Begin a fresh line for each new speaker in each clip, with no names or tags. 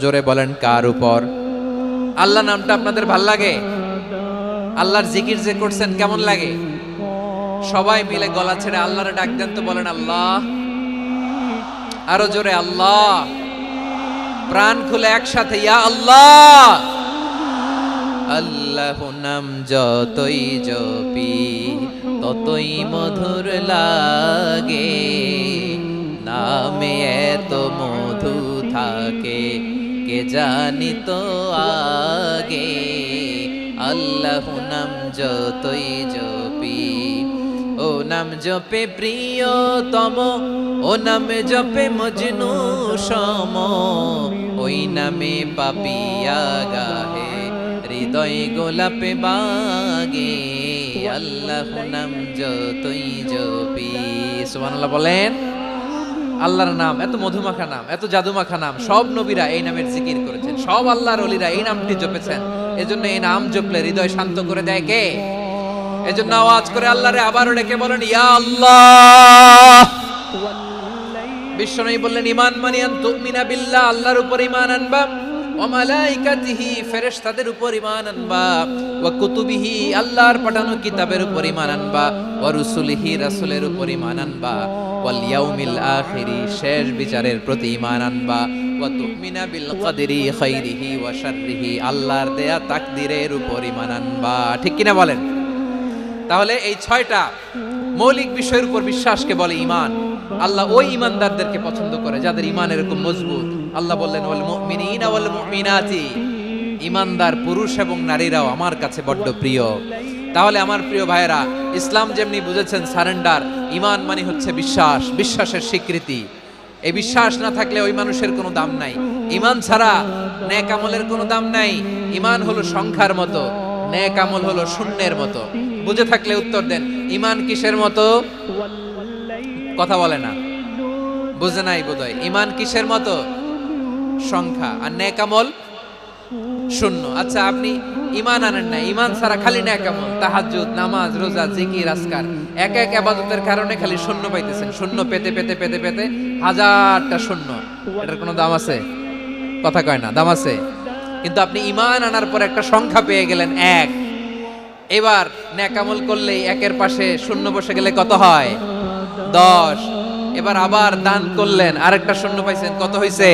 জোরে বলেন কার উপর? আল্লাহ নামটা আপনাদের ভাল লাগে? আল্লাহর জিকির যে করছেন কেমন লাগে? সবাই মিলে গলা ছেড়ে আল্লাহরে ডাক দেন তো, বলেন আল্লাহ। আরো জোরে আল্লাহ। প্রাণ খুলে একসাথে ইয়া আল্লাহ। আল্লাহ নাম যতই জপি ততই মধুর লাগে, নামে এত মধু থাকে কে জানি তো আগে। আল্লাহ নাম যতই জপি, ও নাম জপে প্রিয়তম, ও নামে জপে মজনু সম, ওই নামে পাপিয়া গাহে হৃদয় গোলাপে বাগে। আল্লাহ নাম যতই জপি, সুবহানাল্লাহ বলেন। আল্লাহর নাম এত মধুমাখা নাম, এত জাদুমাখা নাম, সব নবীরা এই নামের জিকির করেছেন, সব আল্লাহর ওলিরা এই নামটি জপেছেন। এজন্য এই নাম জপলে হৃদয় শান্ত করে দেয় কে? এজন্য আওয়াজ করে আল্লাহরে আবারও ডেকে বলেন ইয়া আল্লাহ। বিশ্বনবী বললেন ঈমান মানে আন তুমিনা বিল্লাহ, আল্লাহর উপর ঈমান আনবা, ওয়া মালাইকাতিহি ফেরেশতাদের উপর ঈমান আনবা, ওয়া কুতুবিহি আল্লাহর পাঠানো কিতাবের উপর ঈমান আনবা, ওয়া রুসুলিহি রাসূলের উপর ঈমান আনবা, ওয়াল ইয়াউমিল আখিরি শেষ বিচারের প্রতি ঈমান আনবা, ওয়া তুমিনা বিল কদরি খাইরিহি ওয়া শাররিহি আল্লাহর দেয়া তাকদীরের উপর ঈমান আনবা। ঠিক কিনা বলেন? তাহলে এই 6টা মৌলিক বিষয়ের উপর বিশ্বাসকে বলে ঈমান। আল্লাহ ওই ঈমানদারদেরকে পছন্দ করে যাদের ঈমান এরকম মজবুত। আল্লাহ বললেন ওয়াল মুমিনিনা ওয়াল মুমিনাতি, ঈমানদার পুরুষ এবং নারীরাও আমার কাছে বড্ড প্রিয়। তাহলে আমার প্রিয় ভাইয়েরা, ইসলাম যেমনি বুঝেছেন সারেন্ডার, ঈমান মানে হচ্ছে বিশ্বাস, বিশ্বাসের স্বীকৃতি। এই বিশ্বাস না থাকলে ওই মানুষের কোনো দাম নাই। ঈমান ছাড়া নেক আমলের কোনো দাম নাই। ঈমান হলো সংখ্যার মতো, নেক আমল হলো শূন্যের মতো। বুঝে থাকলে উত্তর দেন, ঈমান কিসের মতো? কথা বলে না, বুঝে নাই বোধহয়। ঈমান কিসের মতো? সংখ্যা। আর নেক আমল শূন্য। আচ্ছা, আপনি ঈমান আনেন না, ঈমান ছাড়া খালি নেক আমল, তাহাজ্জুদ, নামাজ, রোজা, জিকির, আজকার, এক এক ইবাদতের কারণে খালি শূন্য পাইতেছেন। শূন্য পেতে পেতে পেতে পেতে হাজারটা শূন্য। এটার কোনো দাম আছে? কথা কয় না, দাম আছে। কিন্তু আপনি ঈমান আনার পর একটা সংখ্যা পেয়ে গেলেন, এক। এবার নেক আমল করলেই একের পাশে শূন্য বসে গেলে কত হয়? 10। এবার আবার দান করলেন, আরেকটা শূন্য পাইছেন, কত হইছে?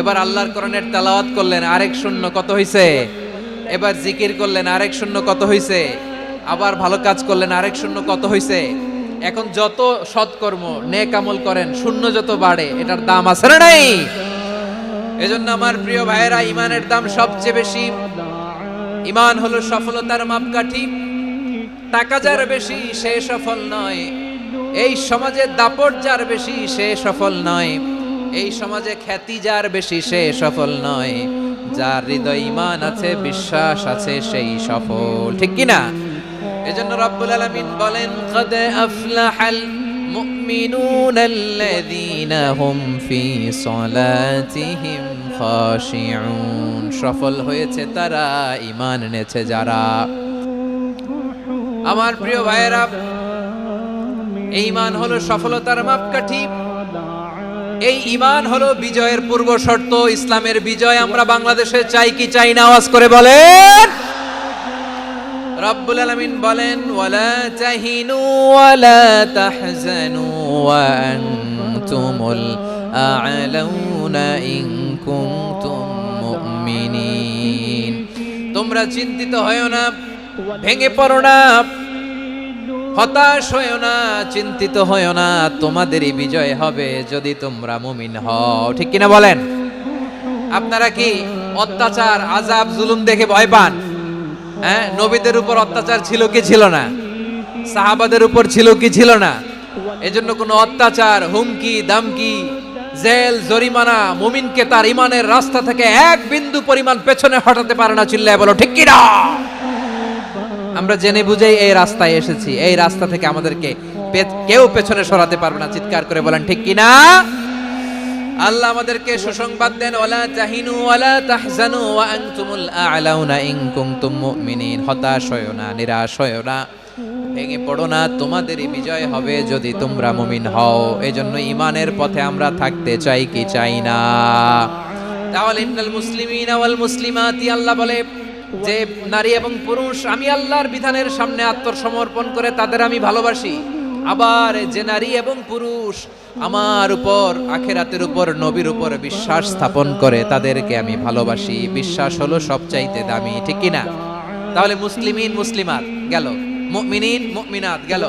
এবার আল্লাহর কোরআনের তেলাওয়াত করলেন, আরেক শূন্য, কত হইছে? এবার জিকির করলেন, আরেক শূন্য, কত হইছে? আবার ভালো কাজ করলেন, আরেক শূন্য, কত হইছে? এখন যত সৎকর্ম নেক আমল করেন, শূন্য যত বাড়ে, এটার দাম আছে না নাই? এজন্য আমার প্রিয় ভাইয়েরা, ঈমানের দাম সবচেয়ে বেশি। ঈমান হলো সফলতার মাপকাঠি। টাকা যার বেশি সে সফল নয়, এই সমাজে দাপট যার বেশি সে সফল নয়, এই সমাজে খ্যাতি যার বেশি সে সফল নয়, যার হৃদয়ে ঈমান আছে, বিশ্বাস আছে, সেই সফল। ঠিক কি না? এজন্য রব্বুল আলামিন বলেন কদ আফলাহাল মুমিনুনাল্লাযীনা হুম ফি সলাতিহিম খাশিউন, সফল হয়েছে তারা, ঈমান এনেছে যারা। আমার প্রিয় ভাইয়েরা, এই ঈমান হলো সফলতার মাপকাঠি। এই ঈমান হলো বিজয়ের পূর্ব শর্ত। ইসলামের বিজয় আমরা বাংলাদেশে চাই কি চাই না? আওয়াজ করে বলেন। রব্বুল আলামিন বলেন ওয়ালা তাহিনু ওয়ালা তাহজানু ওয়া আনতুমুল আ'লাউনা ইন কুনতুম মুমিনিন। তোমরা চিন্তিত হয়ো না, ভেঙে পড়ো না, হতাশ হয়ো না, চিন্তিত হয়ো না, তোমাদেরই বিজয় হবে যদি তোমরা মুমিন হও। ঠিক কিনা বলেন? আপনারা কি অত্যাচার, আযাব, জুলুম দেখে ভয় পান? হ্যাঁ, নবীদের উপর অত্যাচার ছিল কি ছিল না? সাহাবাদের উপর ছিল কি ছিল না? এজন্য কোনো অত্যাচার, হুমকি, দামকি, জেল, জরিমানা মুমিনকে তার ঈমানের রাস্তা থেকে এক বিন্দু পরিমাণ পেছনে হটাতে পারে না। চিল্লায় বলো ঠিক কিনা? আমরা জেনে বুঝেই এই রাস্তায় এসেছি, এই রাস্তা থেকে আমাদেরকে কেউ পেছনে সরাতে পারবে না। চিৎকার করে বলেন ঠিক কিনা? আল্লাহ আমাদেরকে সুসংবাদ দেন ওয়ালা তাহিনু ওয়ালা তাহজানু ওয়া আনতুমুল আ'লাউনা ইন কুনতুম মুমিনিন। হতাশ হয়ো না, নিরাশ হয়ো না, ভেঙে পড়ো না, তোমাদেরই বিজয় হবে যদি তোমরা মুমিন হও। এজন্য ঈমানের পথে আমরা থাকতে চাই কি চাই না? তাহলে ইন্নাল মুসলিমিনা ওয়াল মুসলিমাতি, আল্লাহ বলে যে নারী এবং পুরুষ আমি আল্লাহর বিধানের সামনে আত্মসমর্পণ করে তাদের আমি ভালোবাসি। আবার যে নারী এবং পুরুষ আমার উপর, আখিরাতের উপর, নবীর উপর বিশ্বাস স্থাপন করে তাদেরকে আমি ভালোবাসি। বিশ্বাস হলো সবচাইতে দামি, ঠিক কি না? তাহলে মুসলিমিন মুসলিমাত গেল, মুমিনিন মুমিনাত গেল।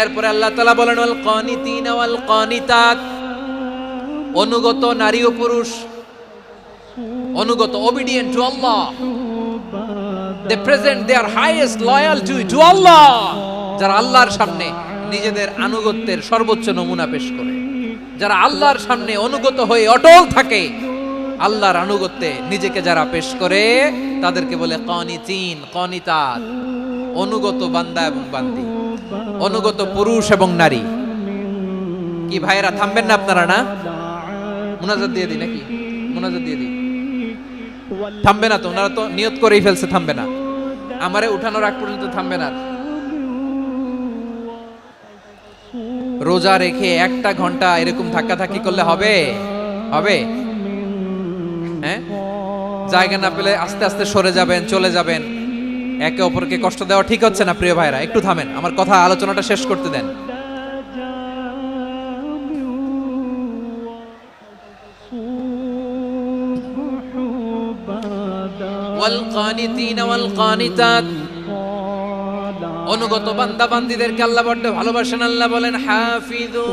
এরপরে আল্লাহ তাআলা বলেন ওয়াল কানিতিনা ওয়াল কানিতাত, অনুগত নারী ও পুরুষ, অনুগত, obedient to Allah, they present their highest loyalty to Allah, যারা আল্লাহর সামনে নিজেদের আনুগত্যের সর্বোচ্চ নমুনা পেশ করে, যারা আল্লাহর সামনে অনুগত হয়ে অটল থাকে, আল্লাহর আনুগত্যে নিজেকে যারা পেশ করে তাদেরকে বলে কানিতিন কানিতাত, অনুগত বান্দা এবং বান্দি, অনুগত পুরুষ এবং নারী। কি ভাইরা থামবেন না আপনারা? না মুনাজাত দিয়ে দিই নাকি? মুনাজাত দিয়ে দিই। থামবে না তো, ওনারা তো নিয়ত করেই ফেলছে থামবে না, আমারে উঠানোর আগ পর্যন্ত থামবে না। রোজা রেখে 1টা ঘন্টা এরকম ধাক্কাধাক্কি করলে হবে? হবে? হ্যাঁ, জায়গা না পেলে আস্তে আস্তে সরে যাবেন, চলে যাবেন। একে অপরকে কষ্ট দেওয়া ঠিক হচ্ছে না প্রিয় ভাইরা, একটু থামেন, আমার কথা আলোচনাটা শেষ করতে দেন। ওয়াল কানিতিনা ওয়াল কানিতাত, অনুগত বান্দা বান্দীদেরকে আল্লাহ বড় ভালোবাসেন। আল্লাহ বলেন হাফিজু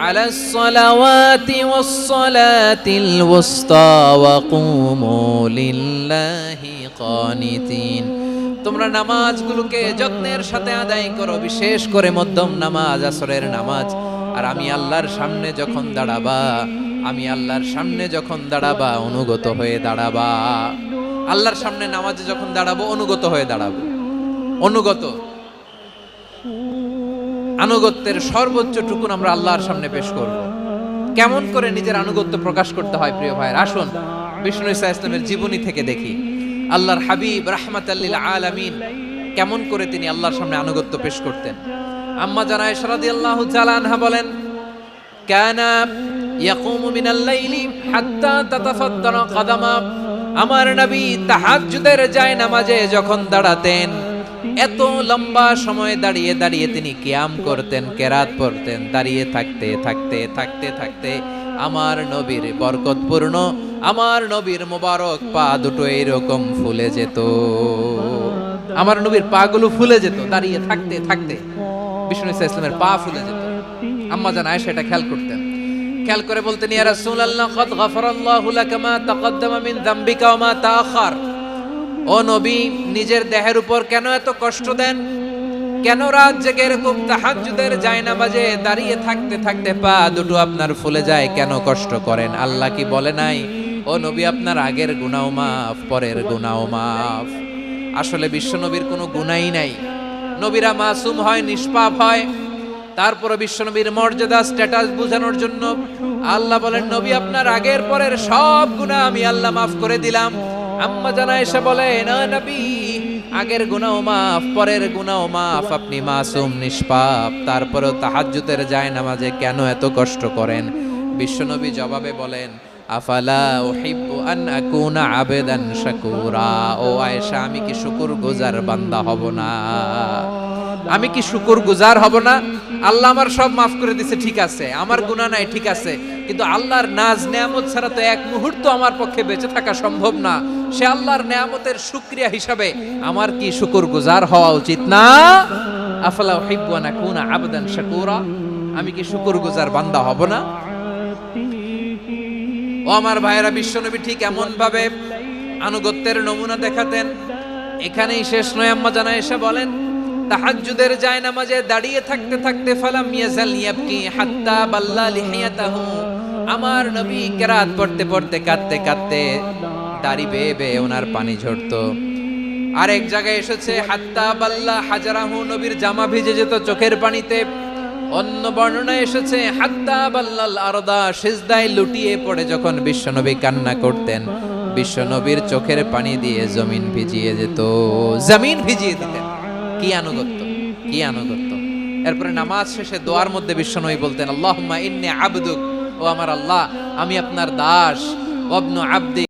আলাস সালাওয়াতি ওয়াস সালাতিল ওয়াসতা ওয়া কুমু লিল্লাহি কানিতিন, তোমরা নামাজগুলোকে যত্নের সাথে আদায় করো, বিশেষ করে মধ্যম নামাজ, আসরের নামাজ। আর আমি আল্লাহর সামনে যখন দাঁড়াবা, আমি আল্লাহর সামনে যখন দাঁড়াবা অনুগত হয়ে দাঁড়াবা। আল্লাহর সামনে নামাজে যখন দাঁড়াবো অনুগত হয়ে দাঁড়াবো। অনুগত, আনুগত্যের সর্বোচ্চ টুকুন আমরা আল্লাহর সামনে পেশ করব। কেমন করে নিজের আনুগত্য প্রকাশ করতে হয় প্রিয় ভাইয়ের, আসুন বিষ্ণু ঈসা ইসলামের জীবনী থেকে দেখি। আল্লাহর হাবিব রাহমাতাল লিল আলামিন কেমন করে তিনি আল্লাহর সামনে আনুগত্য পেশ করতেন। আম্মা জানা আয়েশা রাদিয়াল্লাহু তাআলা আনহা বলেন কানা ইয়াকুমু মিনাল লাইলি হাত্তা তাতাফাত্তারা কদামা, আমার নবী তাহাজ্জুদের জায়নামাজে যখন দাঁড়াতেন এত লম্বা সময় দাঁড়িয়ে দাঁড়িয়ে তিনি কিয়াম করতেন, কেরাত পড়তেন। দাঁড়িয়ে থাকতে থাকতে থাকতে থাকতে আমার নবীর বরকতপূর্ণ, আমার নবীর মোবারক পা দুটো এরকম ফুলে যেত। আমার নবীর পা গুলো ফুলে যেত দাঁড়িয়ে থাকতে থাকতে, বিষ্ণু ঈসা ইসলামের পা ফুলে যেত। আম্মা জান আয়েশা এটা খেয়াল করতেন। খেয়াল করে বলতেন ইয়া রাসূলুল্লাহ কদ গফারাল্লাহু লাকা মা তাকদ্দামা মিন যামবিকা ওয়া মা তাআখার, ও নবী নিজের দেহের উপর কেন এত কষ্ট দেন? কেন রাত জেগে এরকম তাহাজ্জুদের জায়নামাজে দাঁড়িয়ে থাকতে থাকতে পা দুটো আপনার ফুলে যায়, কেন কষ্ট করেন? আল্লাহ কি বলে নাই ও নবী আপনার আগের গুনাহ মাফ, পরের গুনাহ মাফ? আসলে বিশ্ব নবীর কোনো গুনাহই নাই, নবীরা মাসুম হয়, নিষ্পাপ হয়। তারপরে বিশ্ব নবীর মর্যাদা স্ট্যাটাস বোঝানোর জন্য আল্লাহ বলেন নবী আপনার আগের পরের সব গুনাহ আমি আল্লাহ মাফ করে দিলাম। আম্মা জানা এসে বলে না নবী আগের গুনাহ মাফ, পরের গুনাহ মাফ, আপনি মাসুম নিষ্পাপ, তারপরেও তাহাজ্জুদের জায়নামাজে কেন এত কষ্ট করেন? বিশ্বনবী জবাবে বলেন আফালা উহিব্বু আন আকুনা আবেদান শাকুরা, ও আয়েশা আমি কি শুকরগুজার বান্দা হব না? আমি কি শুকরগুজার হব না? আল্লাহ আমার সব মাফ করে দিয়েছে, ঠিক আছে, আমার গুনাহ নাই, ঠিক আছে, কিন্তু আল্লাহর নাজ নেয়ামত ছাড়া তো এক মুহূর্ত আমার পক্ষে বেঁচে থাকা সম্ভব না। সে আল্লাহর নেয়ামতের শুকরিয়া হিসাবে আমার কি শুকরগুজার হওয়া উচিত না? আফালা উহিব্বু আন আকুনা আবদান শাকুরা, আমি কি শুকরগুজার বান্দা হব না? ও আমার ভাইয়েরা, বিশ্বনবী ঠিক এমন ভাবে আনুগত্যের নমুনা দেখাতেন। এখানেই শেষ নয়, আম্মা জানা এসে বলেন তাহাজ্জুদের জায়নামাজে দাঁড়িয়ে থাকতে থাকতে ফালাম ইয়াজাল ইয়াবকি হাত্তা বাল্লা লিহিয়াতাহু, আমার নবী কেরাত পড়তে পড়তে কাঁদতে কাঁদতে দাড়ি বেয়ে বেয়ে ওনার পানি ঝরতো। আরেক জায়গায় এসেছে হাত্তা বাল্লা হাজারাহু, নবীর জামা ভিজে যেত চোখের পানিতে। অন্য বর্ণনায় এসেছে হাত্তা বাল্লাল আরদা, সিজদায় লুটিয়ে পড়ে যখন বিশ্বনবী কান্না করতেন বিশ্বনবীর চোখের পানি দিয়ে জমিন ভিজিয়ে যেত, জমিন ভিজিয়ে দিতেন। কি আনুগত্য, কি আনুগত্য! এরপরে নামাজ শেষে দোয়ার মধ্যে বিশ্বনবী বলতেন আল্লাহুম্মা ইন্নী আবদুক, ও আমার আল্লাহ আমি আপনার দাস, ওয়া ইবনু আবদি